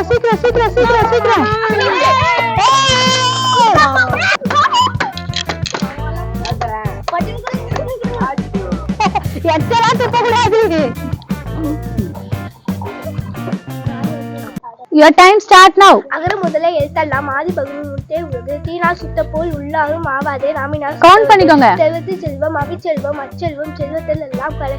சீக்கிரம் எச்சலா துப்ப கூடாது. Your time start now. அகர முதல்ல எழுத்தெல்லாம் ஆதி பகுதி முட்டே உலகு தீனா சுத்த போல் உள்ளாரும் ஆவாதே நாமினா கவுண்ட் பண்ணிக்கோங்க. செல்வத்து செல்வம் அவிச்செல்வம் அச்செல்வம் செல்வத்தில் எல்லாம் கலை.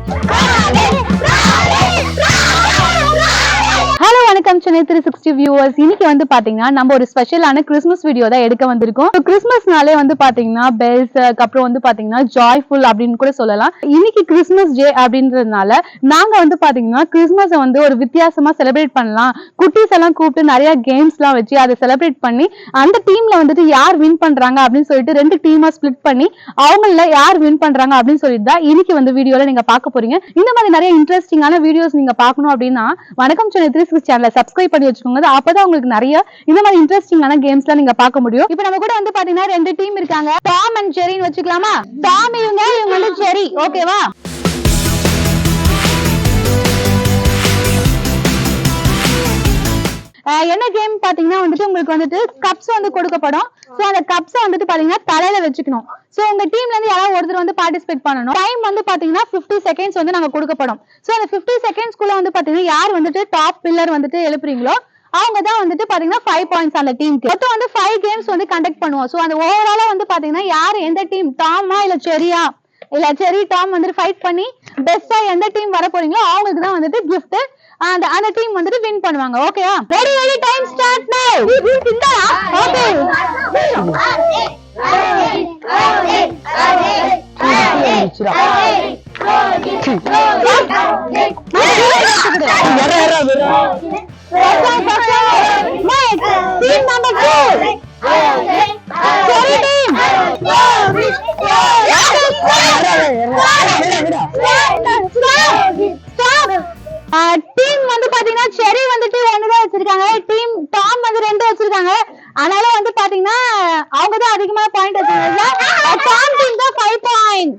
ஹலோ வணக்கம் சென்னை 360 வியூவர்ஸ். இன்னைக்கு வந்து பாத்தீங்கன்னா நம்ம ஒரு ஸ்பெஷலான கிறிஸ்மஸ் வீடியோ தான் எடுக்க வந்திருக்கோம். கிறிஸ்மஸ்னாலே வந்து பாத்தீங்கன்னா பெல்ஸ், அப்புறம் வந்து பாத்தீங்கன்னா ஜாய்ஃபுல் அப்படின்னு கூட சொல்லலாம். இன்னைக்கு கிறிஸ்மஸ் டே அப்படின்றதுனால நாங்க வந்து பாத்தீங்கன்னா கிறிஸ்மஸை வந்து ஒரு வித்தியாசமா செலிப்ரேட் பண்ணலாம், குட்டீஸ் எல்லாம் கூப்பிட்டு நிறைய கேம்ஸ் எல்லாம் வச்சு அதை செலிப்ரேட் பண்ணி அந்த டீம்ல வந்துட்டு யார் வின் பண்றாங்க அப்படின்னு சொல்லிட்டு 2 டீமா ஸ்பிளிட் பண்ணி அவங்கள யார் வின் பண்றாங்க அப்படின்னு சொல்லிட்டு தான் இன்னைக்கு வந்து வீடியோல நீங்க பார்க்க போறீங்க. இந்த மாதிரி நிறைய இன்ட்ரெஸ்டிங்கான வீடியோஸ் நீங்க பார்க்கணும் அப்படின்னா வணக்கம் சென்னை 360 சேனலை சப்ஸ்கிரைப் பண்ணி வச்சுக்கோங்க. அப்பதான் உங்களுக்கு நிறைய இந்த மாதிரி இன்ட்ரெஸ்டிங்கான கேம்ஸ்லாம் நீங்க பார்க்க முடியும். இப்போ நம்ம கூட வந்து பாத்தீங்கன்னா 2 டீம் இருக்காங்க, டாம் அண்ட் ஜெரின்னு வச்சுக்கலாமா? டாம் இவங்க வந்து ஜெரி, ஓகேவா? என்ன கேம் பாத்தீங்கன்னா வந்துட்டு உங்களுக்கு வந்துட்டு கப்ஸ் வந்து கொடுக்கப்படும். சோ அந்த கப்ஸ் வந்துட்டு பாத்தீங்கன்னா தலையில வச்சுக்கணும். சோ உங்க டீம்ல இருந்து யாராவது ஒருத்தர் வந்து பார்ட்டிசிபேட் பண்ணணும். டைம் வந்து பாத்தீங்கன்னா 50 செகண்ட்ஸ் வந்து நாங்க கொடுக்கப்படும். சோ அந்த 50 செகண்ட்ஸ்க்குள்ள வந்து பாத்தீங்கன்னா யார் வந்துட்டு டாப் பில்லர் வந்துட்டு எழுப்புறீங்களோ அவங்க தான் வந்துட்டு பாத்தீங்கன்னா 5 பாயிண்ட்ஸ் அந்த டீமுக்கு. மொத்தம் வந்து 5 கேம்ஸ் வந்து கண்டக்ட் பண்ணுவோம். சோ அந்த ஓவராலா வந்து பாத்தீங்கன்னா யார் எந்த டீம் டாமா இல்ல செரியா இல்ல செரி டாம் வந்துட்டு ஃபைட் பண்ணி பெஸ்டா எந்த டீம் வர போறீங்களோ அவங்களுக்கு தான் வந்துட்டு gift. அந்த டீம் வந்துட்டு வின் பண்ணுவாங்க. ஓகேவா? ரெடி டைம் ஸ்டார்ட் நவ. இந்தா ஓகே. டீம் வந்து பாத்தீங்கன்னா செரி வந்துட்டு 1 தான் வச்சிருக்காங்க, டீம் டாம் வந்து 2 வச்சிருக்காங்க. அதனால வந்து பாத்தீங்கன்னா அவங்க தான் அதிகமா பாயிண்ட் வச்சிருக்காங்க. டாம் டீம் தான் 5 பாயிண்ட்.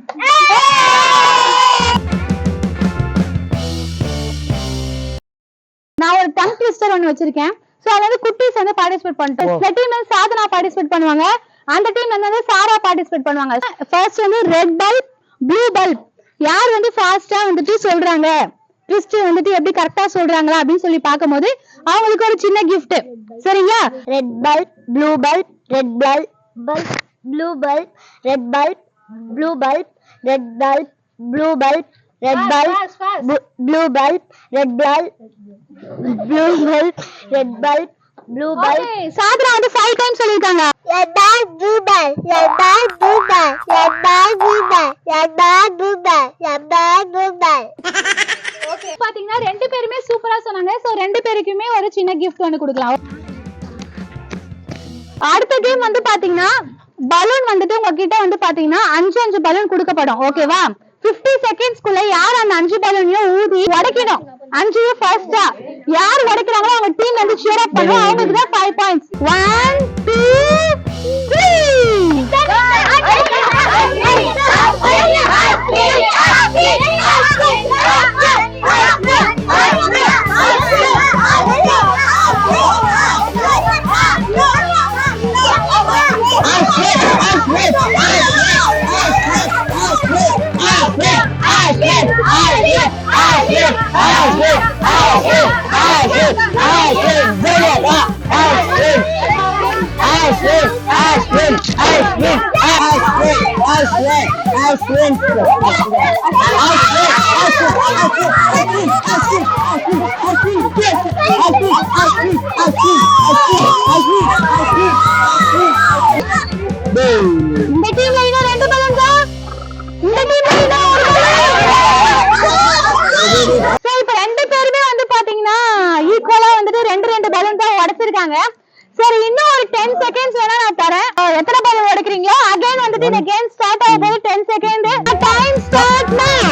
நான் ஒரு டங் ட்விஸ்டர் ஒன்னு வச்சிருக்கேன். சோ அதாவது குட்டீஸ் வந்து பார்ட்டிசிபேட் பண்ணிட்டோம். இந்த டீம் வந்து சாதனா பார்ட்டிசிபேட் பண்ணுவாங்க, அந்த டீம் வந்து சாரா பார்ட்டிசிபேட் பண்ணுவாங்க. ஃபர்ஸ்ட் வந்து ரெட் பல்ப் ப்ளூ பல்ப் யார் வந்து ஃபாஸ்டா வந்துட்டு சொல்றாங்க, ட்விஸ்ட் வந்துட்டு எப்படி கரெக்டா சொல்றாங்களா அப்படின்னு சொல்லி பாக்கும்போது அவங்களுக்கு ஒரு சின்ன gift. சரிங்களா? Red bulb blue bulb red bulb blue bulb red bulb blue bulb red bulb blue bulb red bulb blue bulb red bulb blue bulb red bulb blue bulb. Sadhana வந்து 5 டைம் சொல்லிருக்காங்க. Red bulb blue bulb red bulb blue bulb red bulb blue bulb red bulb blue bulb red bulb blue bulb. பாத்தீங்கன்னா 2 பேருமே சூப்பரா சொன்னாங்க. So 2 பேருக்குமே ஒரு சின்ன gift ஒன்னு கொடுக்கலாம். அடுத்த கேம் வந்து பாத்தீங்கன்னா பலூன் வந்துட்டு உங்ககிட்ட வந்து பாத்தீங்கன்னா 5 பலூன் கொடுக்கப்படும். ஓகேவா? 50 செகண்ட்ஸ்க்குள்ள யார் அந்த 5 பலூனையும் ஊதி உடைக்கணும். 5 ஃபர்ஸ்டா யார் உடைக்கறாங்களோ அவங்க டீம் வந்து ஷேர் அப் பண்ணுவாங்க, அவங்களுக்கு தான் 5 பாயிண்ட்ஸ். 1 2 3 இந்த டீம்ல இன்னும் 2 பலூன் தான். இந்த டீம்ல இன்னும் 1 பலூன். சோ இப்போ 2 பேருமே வந்து பாத்தீங்கன்னா ஈக்குவலா வந்துட்டு 2 பலூன் தான் உடைச்சிருக்காங்க. சரி, இன்னும் ஒரு 10 செகண்ட்ஸ் வேணா நான் தரேன். எத்தனை பலூன் உடைக்கிறீங்களோ அகைன் வந்துட்டு இந்த கேம் ஸ்டார்ட் ஆக போகுது. 10 செகண்ட் டைம் ஸ்டார்ட் நவ.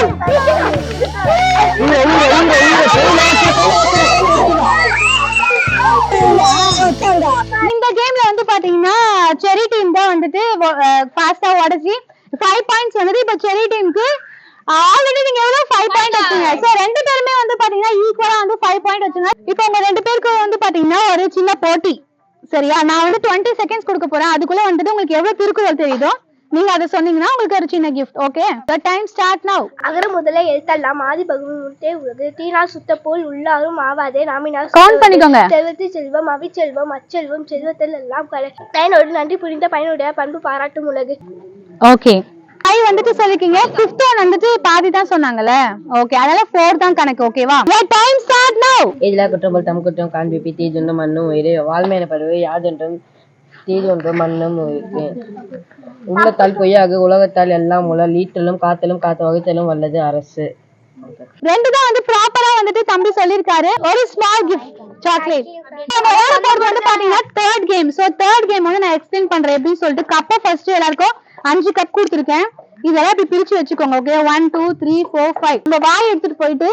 இந்த கேம்ல வந்து பாத்தீங்கன்னா செரி டீம் தான் வந்துட்டு ஃபாஸ்டா உடைச்சி 5 பாயிண்ட்ஸ் வந்துட்டு இப்ப செரி டீமுக்கு ஆல்ரெடி நீங்க எவ்வளவு 5 பாயிண்ட் வச்சீங்க. சோ ரெண்டு பேருமே வந்து பாத்தீங்கன்னா ஈக்குவலா வந்து 5 பாயிண்ட் வச்சீங்க. இப்போ உங்க ரெண்டு பேருக்கு வந்து பாத்தீங்கன்னா ஒரு சின்ன போட்டி. சரியா, நான் வந்து 20 செகண்ட்ஸ் கொடுக்க போறேன். அதுக்குள்ள வந்துட்டு உங்களுக்கு எவ்வளவு திருக்குறள் தெரியுதோ நீங்க அதை சொன்னீங்கன்னா உங்களுக்கு ஒரு சின்ன gift. Okay, the time start now. அகர முதல எழுத்தெல்லாம் ஆதி பகவன் முத்தே உலகு தீனால் சுத்த போல் உள்ளாரும் ஆவாதே நாமினால் கவுண்ட் பண்ணிக்கோங்க. செல்வத்து செல்வம் அவிச்செல்வம் அச்செல்வம் செல்வத்தில் எல்லாம் பயனோடு நன்றி புரிந்த பயனுடைய பண்பு பாராட்டும் உலகு. ஓகே, ஐ வந்துட்டு சொல்லிருக்கீங்க. 5th one வந்துட்டு பாதி தான் சொன்னாங்கல்ல. ஓகே, அதனால 4 தான் கணக்கு. ஓகேவா, the time start now. ஏதிலா குற்றங்கள் தம் குற்றம் காண்பிப்பி தீதுண்டு மண்ணும் உயிரே வாழ்மையான பருவை யாதென்றும் தீதொன்று மண்ணும் உயிர்க்கு உள்ளத்தால் பொய்யாக உலகத்தால் எல்லாம் உல லீட்டலும் காத்தலும் காத்து வகுத்தலும் வல்லது அரசு. ரெண்டு தான் வந்து ப்ராப்பரா வந்துட்டு தம்பி சொல்லிருக்காரு. ஒரு ஸ்மால் கிஃப்ட் சாக்லேட். வந்து பாத்தீங்கன்னா third game. So third game வந்து நான் எக்ஸ்பிளைன் பண்றேன் எப்படின்னு சொல்லிட்டு. கப்பை ஃபர்ஸ்ட் எல்லாருக்கும் 5 கப் கொடுத்துருக்கேன். இதெல்லாம் இப்படி பிரிச்சு வச்சுக்கோங்க. ஓகே, 1 2 3 4 5. இந்த வாய் எடுத்துட்டு போயிட்டு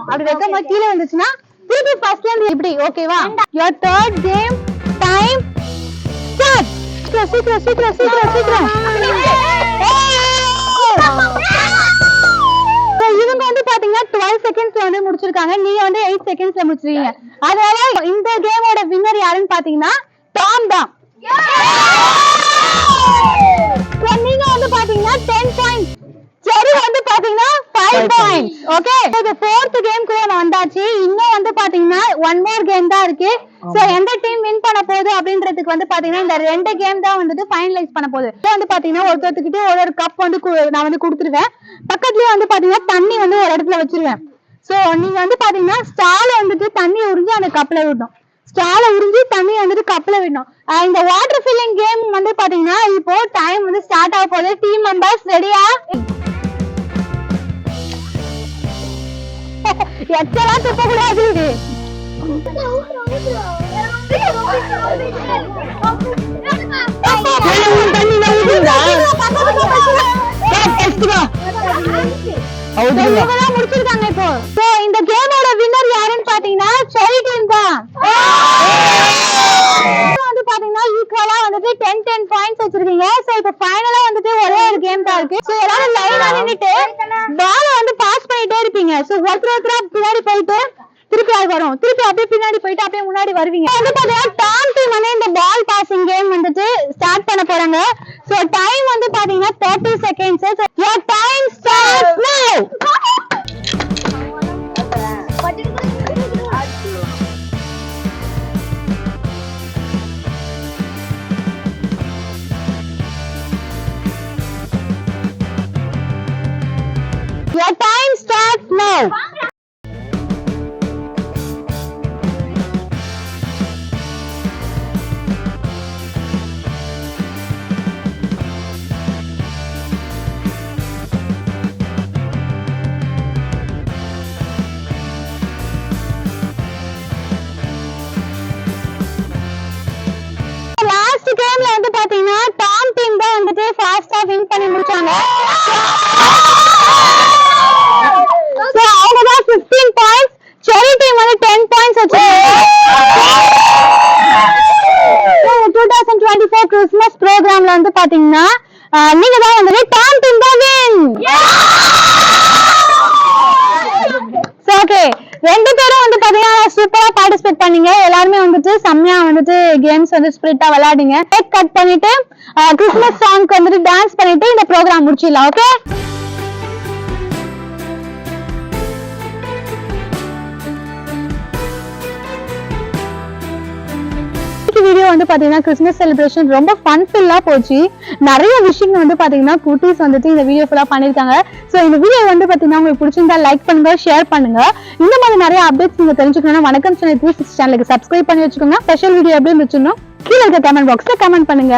அப்படி வைக்கும் கீழே வந்துச்சுன்னா திருப்பி ஃபர்ஸ்ட்ல இருந்து இப்படி. ஓகேவா, your third game time start. சீக்கிரம் சீக்கிரம் சீக்கிரம் சீக்கிரம். இவங்க வந்து பாத்தீங்கன்னா 12 செகண்ட்ஸ்ல வந்து முடிச்சிருக்காங்க. நீங்க வந்து 8 செகண்ட்ஸ்ல முடிச்சிருக்கீங்க. அதனால இந்த கேமோட வின்னர் யாருன்னு பாத்தீங்கன்னா டாம் தான். நீங்க வந்து பாத்தீங்கன்னா 10 பாயிண்ட்ஸ், சரி வந்து பாத்தீங்கன்னா 5 பாயிண்ட்ஸ். ஓகே, இந்த 4th கேம் கூட நான் வந்தாச்சு. இன்னும் வந்து பாத்தீங்கன்னா 1 more கேம் தான் இருக்கு. சோ எந்த டீம் வின் பண்ண போகுது அப்படின்றதுக்கு வந்து பாத்தீங்கன்னா இந்த 2 கேம் தான் வந்துட்டு ஃபைனலைஸ் பண்ண போகுது. வந்து பாத்தீங்கன்னா ஒருத்தர்கிட்ட ஒரு கப் வந்து நான் வந்து கொடுத்துருவேன். பக்கத்துலயே வந்து பாத்தீங்கன்னா தண்ணி வந்து ஒரு இடத்துல வச்சிருவேன். சோ நீங்க வந்து பாத்தீங்கன்னா ஸ்டால வந்துட்டு தண்ணி உறிஞ்சி அந்த கப்ல விடணும். ஸ்டால உறிஞ்சி தண்ணி வந்துட்டு கப்ல விடணும். இந்த வாட்டர் ஃபில்லிங் கேம் வந்து பாத்தீங்கன்னா இப்போ டைம் வந்து ஸ்டார்ட் ஆக போகுது. டீம் மெம்பர்ஸ் ரெடியா? எச்சலா துப்ப கூடாது. முடிச்சிருக்காங்க இப்போ. இந்த கேமோட வின்னர் யாருன்னு பாத்தீங்கன்னா செரி டீம் தான். வந்து பாத்தீங்கன்னா ஈக்குவலா வந்துட்டு 10 பாயிண்ட்ஸ் வச்சிருக்கீங்க. சோ இப்போ ஃபைனலா வந்துட்டு ஒரே ஒரு கேம் தான் இருக்கு. சோ எல்லாரும் லைனா நின்னுட்டு பால வந்து பாஸ் பண்ணிட்டே இருப்பீங்க. சோ ஒருத்தரா பின்னாடி போயிட்டு திருப்பி அது வரும். திருப்பி அப்படியே பின்னாடி போயிட்டு அப்படியே முன்னாடி வருவீங்க. வந்து பாத்தீங்கன்னா டாம் டீம் வந்து இந்த பால் பாசிங் கேம் வந்துட்டு ஸ்டார்ட் பண்ண போறாங்க. சோ டைம் வந்து பாத்தீங்கன்னா 30 seconds. your time starts now. your time starts now. Last கேம்ல வந்து பாத்தீங்கன்னா டாம் டீம் தான் வந்துட்டு ஃபாஸ்டா வின் பண்ணி முடிச்சாங்க. சோ அவங்க தான் 15 பாயிண்ட்ஸ், செரி டீம் வந்து 10 பாயிண்ட்ஸ் வச்சிருக்காங்க. 2024 கிறிஸ்மஸ் ப்ரோகிராம்ல வந்து பாத்தீங்கன்னா நீங்க தான் வந்து டாம் டீம் தான் வின். ஓகே, ரெண்டு பேரும் வந்து பாத்தீங்கன்னா சூப்பரா பார்ட்டிசிபேட் பண்ணீங்க. எல்லாருமே வந்துட்டு செம்மையா வந்துட்டு கேம்ஸ் வந்து ஸ்பிரிட்டா விளையாடுங்க. கேக் கட் பண்ணிட்டு கிறிஸ்மஸ் சாங்க்கு வந்துட்டு டான்ஸ் பண்ணிட்டு இந்த ப்ரோகிராம் முடிச்சிடலாம். ஓகே, வீடியோ வந்து பாத்தீங்கன்னா கிறிஸ்மஸ் செலிப்ரேஷன் ரொம்ப ஃபன் ஃபில்லா போச்சு. நிறைய விஷயங்கள் வந்து பாத்தீங்கன்னா குட்டீஸ் வந்துட்டு இந்த வீடியோ ஃபுல்லா பண்ணிருக்காங்க. சோ இந்த வீடியோ வந்து பாத்தீங்கன்னா உங்களுக்கு பிடிச்சிருந்தா லைக் பண்ணுங்க, ஷேர் பண்ணுங்க. இந்த மாதிரி நிறைய அப்டேட்ஸ் நீங்க தெரிஞ்சுக்கணும்னா வணக்கம் சேனல் 360 சேனலுக்கு சப்ஸ்கிரைப் பண்ணி வச்சுக்கோங்க. ஸ்பெஷல் வீடியோ எப்படி இருந்துச்சுன்னா கீழே இருக்க கமெண்ட் பாக்ஸ்ல கமெண்ட் பண்ணுங்க.